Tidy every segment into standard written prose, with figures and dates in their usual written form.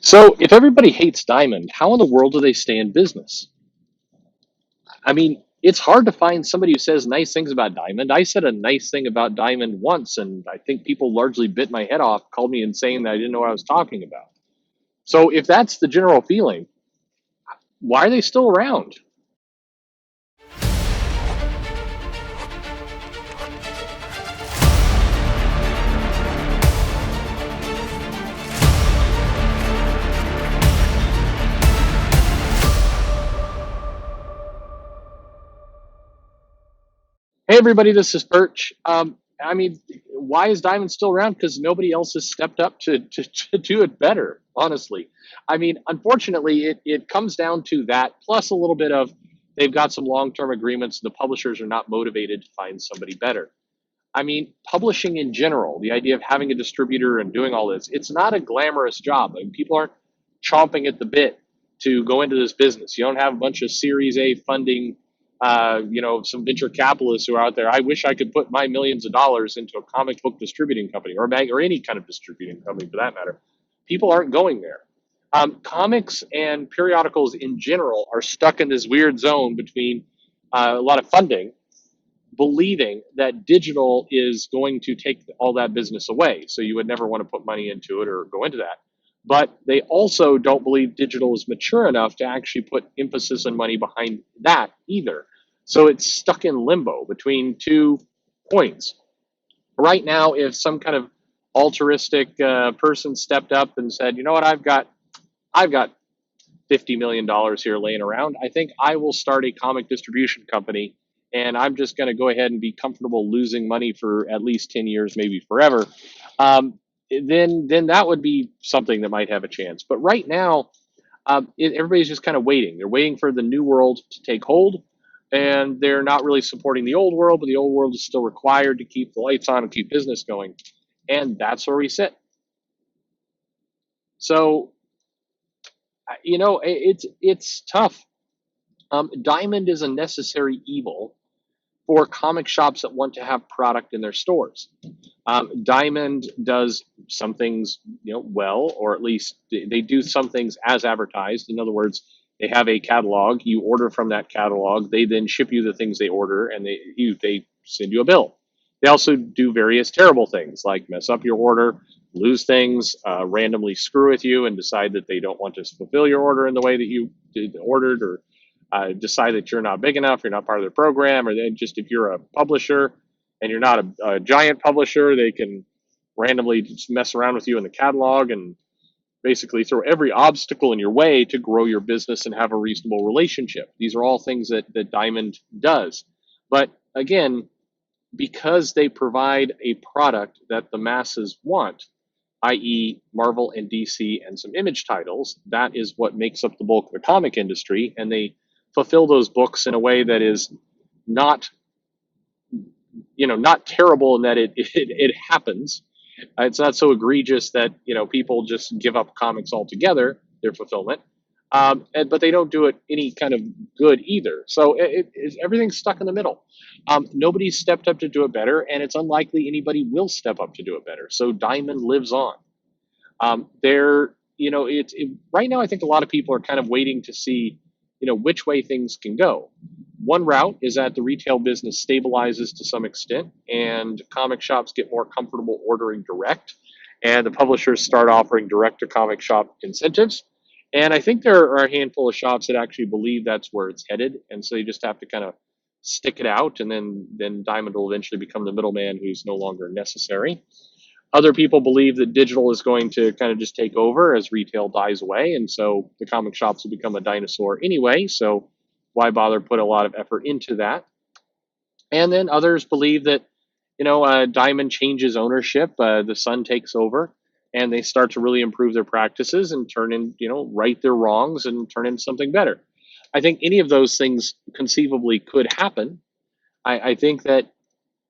So if everybody hates Diamond, how in the world do they stay in business? I mean, it's hard to find somebody who says nice things about Diamond. I said a nice thing about Diamond once, and I think people largely bit my head off, called me insane that I didn't know what I was talking about. So if that's the general feeling, why are they still around? Hey, everybody, this is Perch. I mean, why is Diamond still around? Because nobody else has stepped up to do it better, honestly. I mean, unfortunately, it comes down to that, plus a little bit of they've got some long term agreements. The publishers are not motivated to find somebody better. I mean, publishing in general, the idea of having a distributor and doing all this, it's not a glamorous job. I mean, people aren't chomping at the bit to go into this business. You don't have a bunch of Series A funding, some venture capitalists who are out there. I wish I could put my millions of dollars into a comic book distributing company or or any kind of distributing company for that matter. People aren't going there. Comics and periodicals in general are stuck in this weird zone between a lot of funding believing that digital is going to take all that business away. So you would never want to put money into it or go into that. But they also don't believe digital is mature enough to actually put emphasis and money behind that either. So it's stuck in limbo between two points. Right now, if some kind of altruistic person stepped up and said, you know what, I've got $50 million here laying around. I think I will start a comic distribution company, and I'm just going to go ahead and be comfortable losing money for at least 10 years, maybe forever. Um, then that would be something that might have a chance. But right now, everybody's just kind of waiting. They're waiting for the new world to take hold, and they're not really supporting the old world, but the old world is still required to keep the lights on and keep business going. And that's where we sit. So, it's tough. Diamond is a necessary evil for comic shops that want to have product in their stores. Diamond does some things, well, or at least they do some things as advertised. In other words, they have a catalog. You order from that catalog. They then ship you the things they order, and they send you a bill. They also do various terrible things like mess up your order, lose things, randomly screw with you, and decide that they don't want to fulfill your order in the way that you ordered, or decide that you're not big enough, you're not part of their program, or then just if you're a publisher and you're not a giant publisher, they can randomly just mess around with you in the catalog and basically throw every obstacle in your way to grow your business and have a reasonable relationship. These are all things that Diamond does. But again, because they provide a product that the masses want, i.e., Marvel and DC and some image titles, that is what makes up the bulk of the comic industry. And they fulfill those books in a way that is not, not terrible in that it happens. It's not so egregious that people just give up comics altogether, their fulfillment. But they don't do it any kind of good either. So everything's stuck in the middle. Nobody's stepped up to do it better, and it's unlikely anybody will step up to do it better. So Diamond lives on. There, right now. I think a lot of people are kind of waiting to see, which way things can go. One route is that the retail business stabilizes to some extent, and comic shops get more comfortable ordering direct, and the publishers start offering direct to comic shop incentives. And I think there are a handful of shops that actually believe that's where it's headed, and so you just have to kind of stick it out, and then Diamond will eventually become the middleman who's no longer necessary. Other people believe that digital is going to kind of just take over as retail dies away, and so the comic shops will become a dinosaur anyway. So why bother put a lot of effort into that? And then others believe that Diamond changes ownership, the Sun takes over, and they start to really improve their practices and turn in, right their wrongs and turn into something better. I think any of those things conceivably could happen. I think that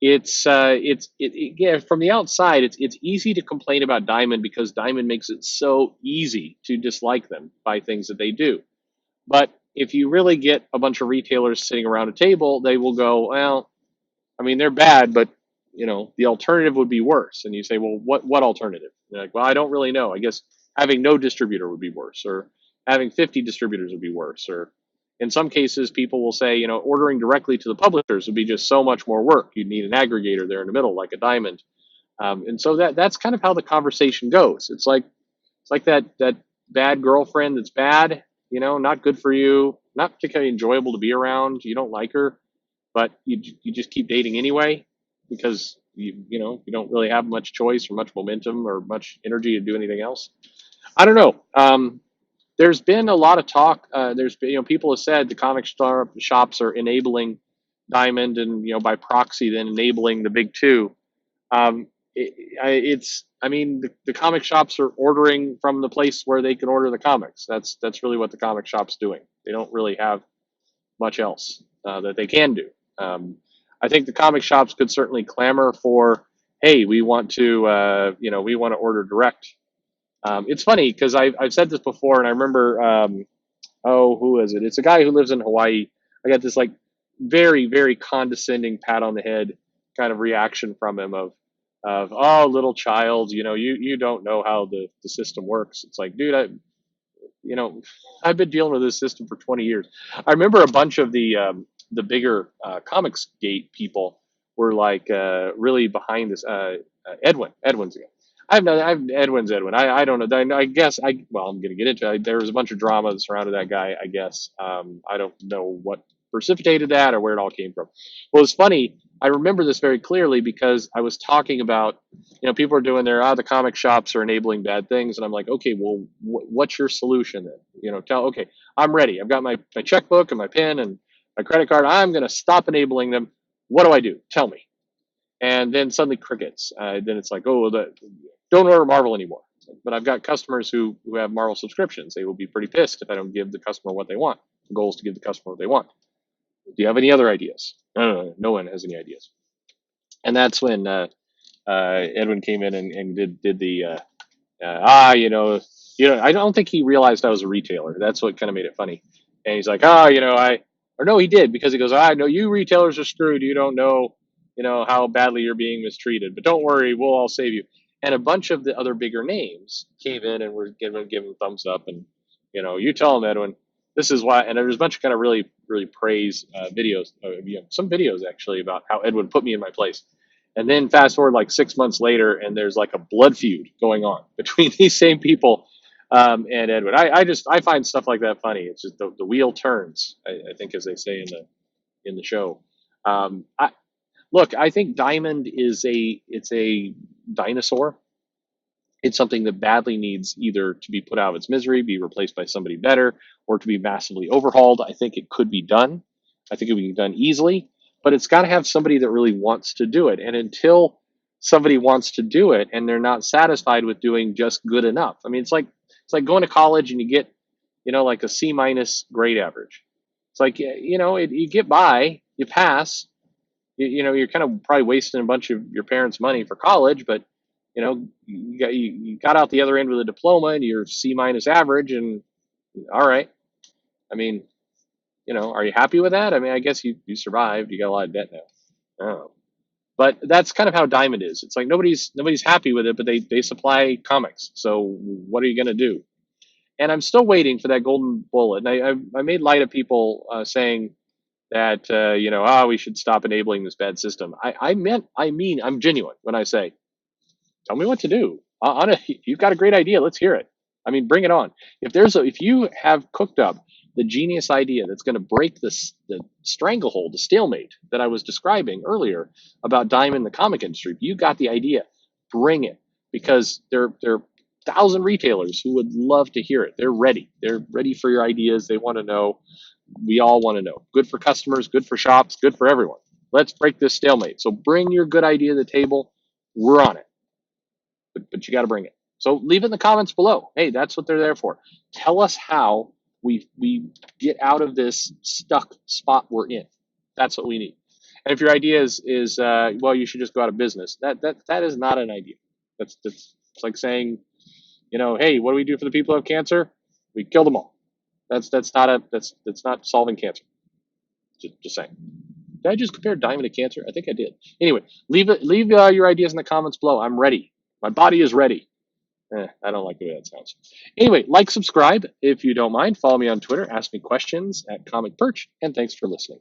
yeah, from the outside it's easy to complain about Diamond because Diamond makes it so easy to dislike them by things that they do. But if you really get a bunch of retailers sitting around a table, they will go, well, I mean, they're bad, but the alternative would be worse. And you say, well, what alternative? And they're like, well, I don't really know. I guess having no distributor would be worse, or having 50 distributors would be worse, or in some cases, people will say, ordering directly to the publishers would be just so much more work. You'd need an aggregator there in the middle, like a Diamond. And so that's kind of how the conversation goes. It's like that bad girlfriend that's bad, not good for you, not particularly enjoyable to be around. You don't like her, but you just keep dating anyway because you don't really have much choice or much momentum or much energy to do anything else. I don't know. There's been a lot of talk. There's been, people have said the comic shops are enabling Diamond, and by proxy, then enabling the big two. I mean, the comic shops are ordering from the place where they can order the comics. That's really what the comic shop's doing. They don't really have much else that they can do. I think the comic shops could certainly clamor for, hey, we want to, we want to order direct. It's funny because I've said this before, and I remember, who is it? It's a guy who lives in Hawaii. I got this like very, very condescending pat on the head kind of reaction from him of oh, little child, you don't know how the system works. It's like, dude, I've been dealing with this system for 20 years. I remember a bunch of the bigger comics gate people were like really behind this. Edwin's again. Edwin's Edwin. I don't know. I guess well, I'm going to get into it. There was a bunch of drama that surrounded that guy. I guess I don't know what precipitated that or where it all came from. Well, it's funny. I remember this very clearly because I was talking about, people are doing the comic shops are enabling bad things. And I'm like, okay, well, what's your solution then? Okay, I'm ready. I've got my checkbook and my pen and my credit card. I'm going to stop enabling them. What do I do? Tell me. And then suddenly crickets. Then it's like, oh, don't order Marvel anymore. But I've got customers who have Marvel subscriptions. They will be pretty pissed if I don't give the customer what they want. The goal is to give the customer what they want. Do you have any other ideas? No one has any ideas. And that's when Edwin came in and did the I don't think he realized I was a retailer. That's what kind of made it funny. And he's like, or no, he did, because he goes, no, you retailers are screwed. You don't know, how badly you're being mistreated. But don't worry, we'll all save you. And a bunch of the other bigger names came in and were giving thumbs up, and you tell them, Edwin, this is why. And there's a bunch of kind of really, really praise videos, some videos actually about how Edwin put me in my place. And then fast forward like 6 months later, and there's like a blood feud going on between these same people and Edwin. I find stuff like that funny. It's just the wheel turns, I think, as they say in the show. Look, I think Diamond it's a dinosaur. It's something that badly needs either to be put out of its misery, be replaced by somebody better, or to be massively overhauled. I think it could be done. I think it would be done easily, but it's got to have somebody that really wants to do it. And until somebody wants to do it and they're not satisfied with doing just good enough. I mean, it's like going to college and you get, like a C- grade average. It's like, you get by, you pass, you're kind of probably wasting a bunch of your parents' money for college, but you got out the other end with a diploma and you're C- average, and all right. I mean, are you happy with that? I mean, I guess you survived. You got a lot of debt now. Oh. But that's kind of how Diamond is. It's like nobody's happy with it, but they supply comics. So what are you going to do? And I'm still waiting for that golden bullet. And I made light of people saying that we should stop enabling this bad system. I mean I'm genuine when I say, tell me what to do. You've got a great idea. Let's hear it. I mean, bring it on. If you have cooked up the genius idea that's going to break the stranglehold, the stalemate that I was describing earlier about Diamond, the comic industry, if you got the idea, bring it, because there are 1,000 retailers who would love to hear it. They're ready. They're ready for your ideas. They want to know. We all want to know. Good for customers, good for shops, good for everyone. Let's break this stalemate. So bring your good idea to the table. We're on it. But you got to bring it. So leave it in the comments below. Hey, that's what they're there for. Tell us how we get out of this stuck spot we're in. That's what we need. And if your idea is well, you should just go out of business. That is not an idea. That's it's like saying, hey, what do we do for the people who have cancer? We kill them all. That's not solving cancer. Just saying. Did I just compare Diamond to cancer? I think I did. Anyway, leave your ideas in the comments below. I'm ready. My body is ready. I don't like the way that sounds. Anyway, like, subscribe if you don't mind. Follow me on Twitter. Ask me questions at Comic Perch. And thanks for listening.